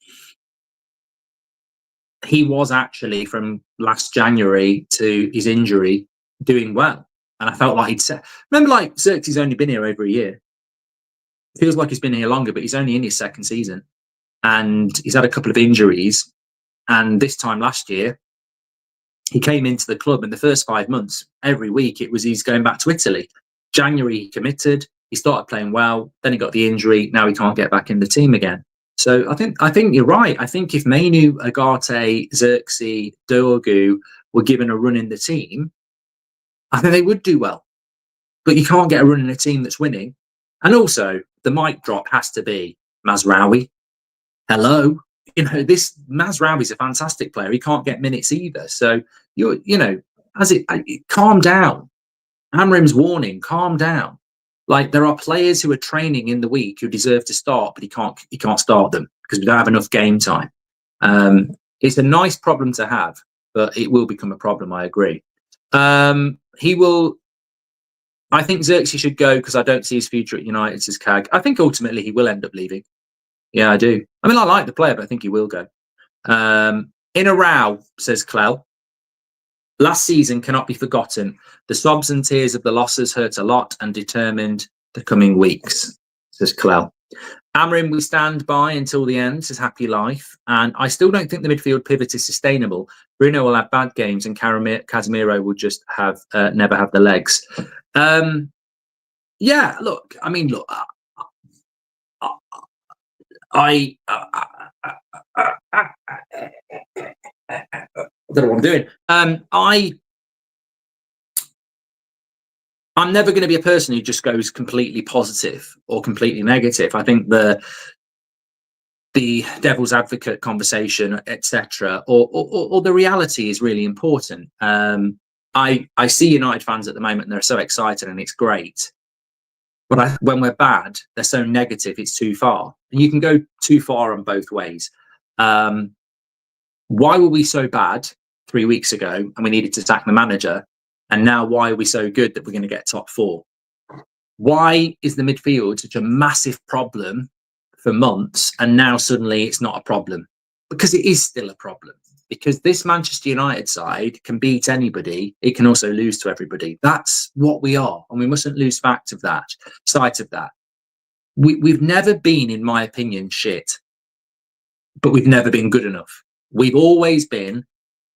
he was actually, from last January to his injury, doing well, and I felt like he'd said. Remember, like Zirkzee's only been here over a year. Feels like he's been here longer, but he's only in his second season, and he's had a couple of injuries. And this time last year, he came into the club in the first 5 months. Every week it was he's going back to Italy. January he committed. He started playing well. Then he got the injury. Now he can't get back in the team again. So I think you're right. I think if MAINOO, Agate, Zirkzee, Dorgu were given a run in the team, I think they would do well. But you can't get a run in a team that's winning. And also the mic drop has to be Mazraoui. Hello. You know, this Mazraoui's a fantastic player. He can't get minutes either. So calm down. Amorim's warning, calm down. Like, there are players who are training in the week who deserve to start, but he can't start them because we don't have enough game time. It's a nice problem to have, but it will become a problem. I agree. He will. I think Zirkzee should go because I don't see his future at United, says CAG. I think ultimately he will end up leaving. Yeah, I do. I mean, I like the player, but I think he will go. In a row, says Clell. Last season cannot be forgotten. The sobs and tears of the losses hurt a lot and determined the coming weeks, says Clell. Amorim, we stand by until the end, says Happy Life. And I still don't think the midfield pivot is sustainable. Bruno will have bad games and Casemiro will just have never have the legs. Yeah, look, I mean, look, I don't know what I'm doing. I'm never going to be a person who just goes completely positive or completely negative. I think the devil's advocate conversation, etc., or the reality is really important. I see United fans at the moment and they're so excited and it's great. But when we're bad, they're so negative, it's too far. And you can go too far on both ways. Why were we so bad 3 weeks ago and we needed to sack the manager? And now why are we so good that we're going to get top 4? Why is the midfield such a massive problem for months and now suddenly it's not a problem? Because it is still a problem. Because this Manchester United side can beat anybody. It can also lose to everybody. That's what we are. And we mustn't lose sight of that. We've never been, in my opinion, shit. But we've never been good enough. We've always been,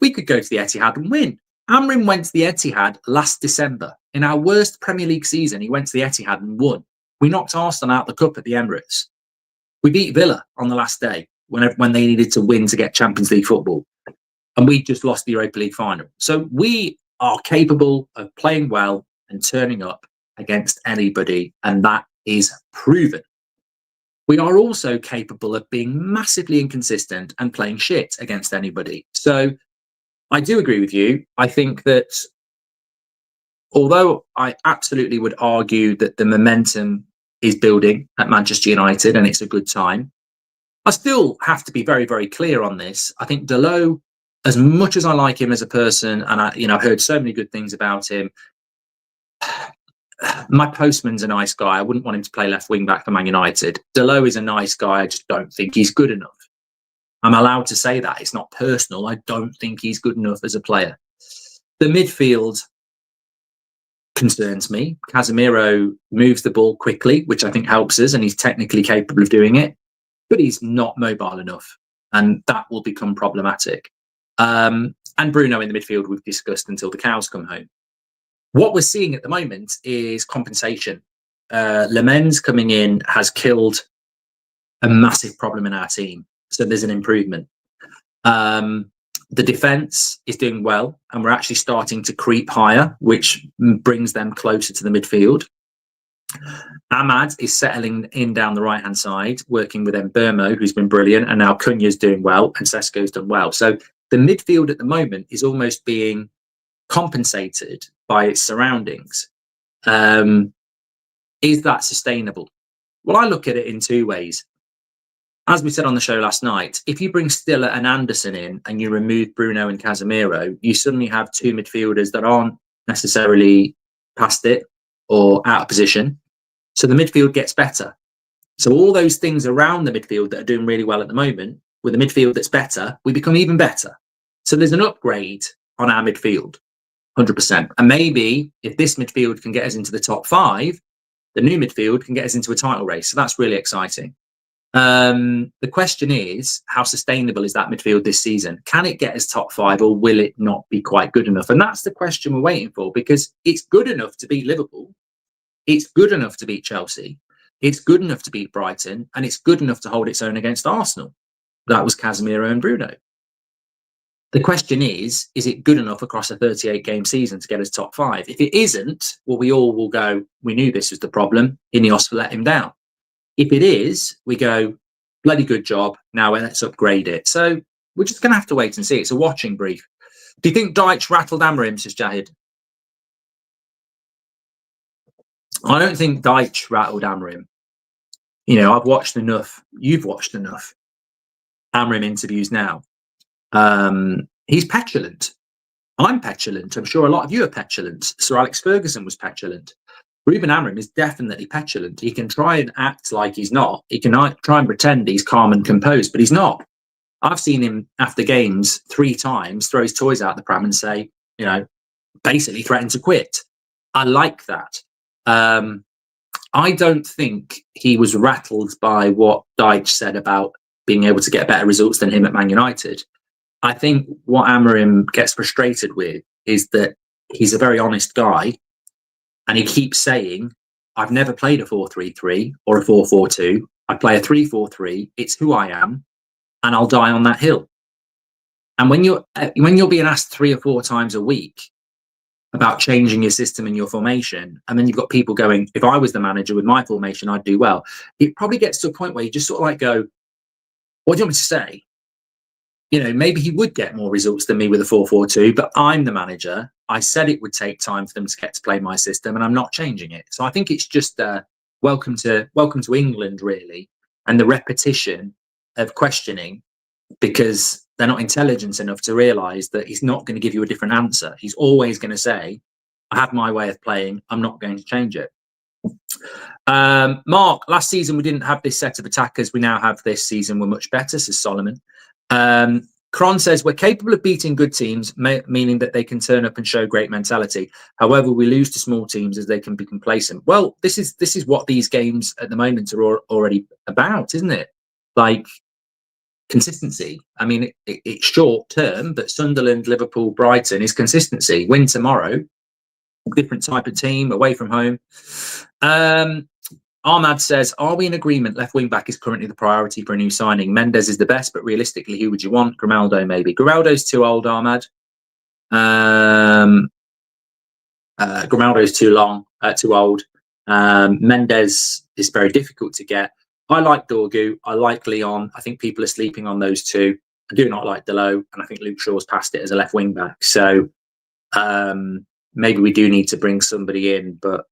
we could go to the Etihad and win. Amorim went to the Etihad last December. In our worst Premier League season, he went to the Etihad and won. We knocked Arsenal out the cup at the Emirates. We beat Villa on the last day when they needed to win to get Champions League football. And we just lost the Europa League final. So we are capable of playing well and turning up against anybody, and that is proven. We are also capable of being massively inconsistent and playing shit against anybody. So I do agree with you. I think that although I absolutely would argue that the momentum is building at Manchester United and it's a good time, I still have to be very, very clear on this. I think Dalot, as much as I like him as a person, and I've heard so many good things about him, my postman's a nice guy. I wouldn't want him to play left wing back for Man United. Dalot is a nice guy. I just don't think he's good enough. I'm allowed to say that. It's not personal. I don't think he's good enough as a player. The midfield concerns me. Casemiro moves the ball quickly, which I think helps us, and he's technically capable of doing it, but he's not mobile enough, and that will become problematic. And Bruno in the midfield we've discussed until the cows come home. What we're seeing at the moment is compensation. Lammens coming in has killed a massive problem in our team, so there's an improvement. The defence is doing well, and we're actually starting to creep higher, which brings them closer to the midfield. Ahmad is settling in down the right-hand side, working with Mbeumo, who's been brilliant, and now Cunha's doing well, and Sesko's done well. So the midfield at the moment is almost being compensated by its surroundings. Is that sustainable? Well, I look at it in two ways. As we said on the show last night, if you bring Stiller and Anderson in and you remove Bruno and Casemiro, you suddenly have two midfielders that aren't necessarily past it or out of position. So the midfield gets better. So all those things around the midfield that are doing really well at the moment, with a midfield that's better, we become even better. So there's an upgrade on our midfield, 100%. And maybe if this midfield can get us into the top 5, the new midfield can get us into a title race. So that's really exciting. The question is, how sustainable is that midfield this season? Can it get us top 5, or will it not be quite good enough? And that's the question we're waiting for, because it's good enough to beat Liverpool. It's good enough to beat Chelsea. It's good enough to beat Brighton, and it's good enough to hold its own against Arsenal. That was Casemiro and Bruno. The question is it good enough across a 38-game season to get us top 5? If it isn't, well, we all will go, we knew this was the problem. INEOS let him down. If it is, we go, bloody good job. Now let's upgrade it. So we're just going to have to wait and see. It's a watching brief. Do you think Deitch rattled Amorim, says Jahid? I don't think Deitch rattled Amorim. I've watched enough. You've watched enough Amorim interviews now. He's petulant. I'm petulant. I'm sure a lot of you are petulant. Sir Alex Ferguson was petulant. Ruben Amorim is definitely petulant. He can try and act like he's not. He can try and pretend he's calm and composed, but he's not. I've seen him after games 3 times throw his toys out the pram and say, basically threaten to quit. I like that. I don't think he was rattled by what Deitch said about being able to get better results than him at Man United. I think what Amorim gets frustrated with is that he's a very honest guy, and he keeps saying, I've never played a 4-3-3 or a 4-4-2. I play a 3-4-3. It's who I am, and I'll die on that hill. And when you're being asked 3 or 4 times a week about changing your system and your formation, and then you've got people going, if I was the manager with my formation, I'd do well. It probably gets to a point where you just sort of like go, what do you want me to say? Maybe he would get more results than me with a 4-4-2, but I'm the manager. I said it would take time for them to get to play my system, and I'm not changing it. So I think it's just welcome to England, really, and the repetition of questioning, because they're not intelligent enough to realise that he's not going to give you a different answer. He's always going to say, I have my way of playing. I'm not going to change it. Mark, last season we didn't have this set of attackers. We now have this season. We're much better, says Solomon. Kron says we're capable of beating good teams, meaning that they can turn up and show great mentality. However, we lose to small teams as they can be complacent. Well, this is what these games at the moment are already about, isn't it? Like consistency. I mean, it's short term, but Sunderland, Liverpool, Brighton is consistency. Win tomorrow, different type of team, away from home. Ahmad says, are we in agreement left wing back is currently the priority for a new signing? Mendes is the best, but realistically, who would you want? Grimaldo, maybe. Grimaldo's too old, Ahmad. Grimaldo is too long, too old. Mendes is very difficult to get. I like Dorgu. I like Leon. I think people are sleeping on those two. I do not like Delo, and I think Luke Shaw's passed it as a left wing back. So maybe we do need to bring somebody in, but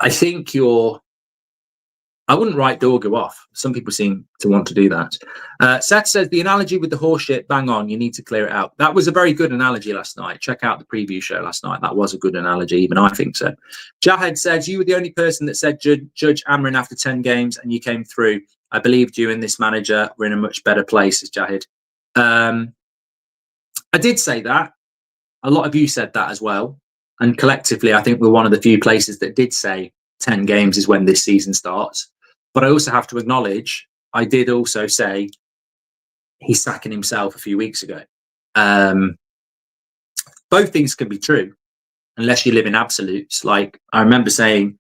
I think I wouldn't write Dorgu off. Some people seem to want to do that. Seth says the analogy with the horse shit, bang on. You need to clear it out. That was a very good analogy last night. Check out the preview show last night. That was a good analogy. Even I think so. Jahed says you were the only person that said judge Amorim after 10 games, and you came through. I believed you in this manager. We're in a much better place, as Jahed. I did say that. A lot of you said that as well. And collectively, I think we're one of the few places that did say 10 games is when this season starts. But I also have to acknowledge, I did also say he's sacking himself a few weeks ago. Both things can be true, unless you live in absolutes. Like, I remember saying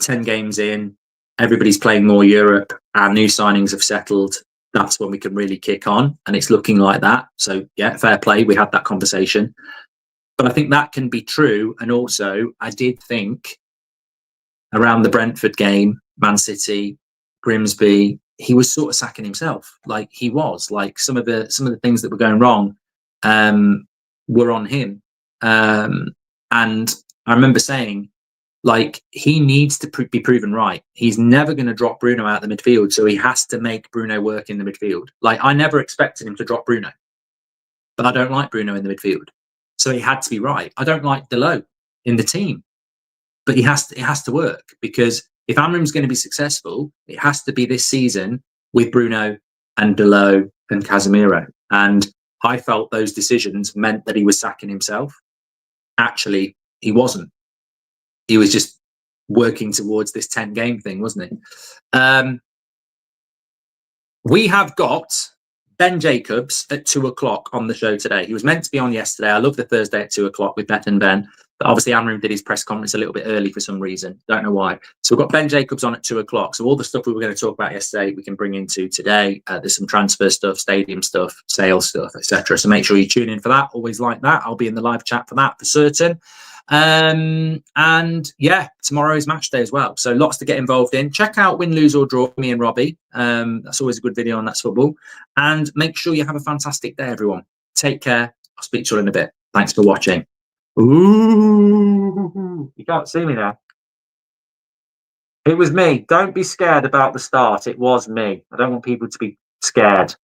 10 games in, everybody's playing more Europe, our new signings have settled. That's when we can really kick on. And it's looking like that. So, yeah, fair play. We had that conversation. But I think that can be true. And also, I did think around the Brentford game, Man City, Grimsby, he was sort of sacking himself. Like, he was. Like, some of the things that were going wrong were on him. And I remember saying, like, he needs to be proven right. He's never going to drop Bruno out of the midfield, so he has to make Bruno work in the midfield. Like, I never expected him to drop Bruno, but I don't like Bruno in the midfield, so he had to be right. I don't like Delo in the team, but it has to work, because if Amorim's going to be successful, it has to be this season with Bruno and Delo and Casemiro. And I felt those decisions meant that he was sacking himself. Actually, he wasn't. He was just working towards this 10-game thing, wasn't he? We have got Ben Jacobs at 2:00 on the show today. He was meant to be on yesterday. I love the Thursday at 2:00 with Beth and Ben. But obviously, Amorim did his press conference a little bit early for some reason. Don't know why. So we've got Ben Jacobs on at 2:00. So all the stuff we were going to talk about yesterday, we can bring into today. There's some transfer stuff, stadium stuff, sales stuff, etc. So make sure you tune in for that. Always like that. I'll be in the live chat for that for certain. And yeah, tomorrow is match day as well. So lots to get involved in. Check out Win, Lose or Draw, me and Robbie. That's always a good video on That's Football. And make sure you have a fantastic day, everyone. Take care. I'll speak to you in a bit. Thanks for watching. Ooh, you can't see me now. It was me. Don't be scared about the start. It was me. I don't want people to be scared.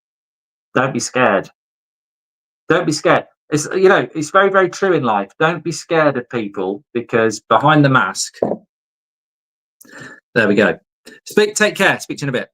Don't be scared. Don't be scared. It's, you know, it's very, very true in life. Don't be scared of people, because behind the mask, there we go. Take care. Speak to you in a bit.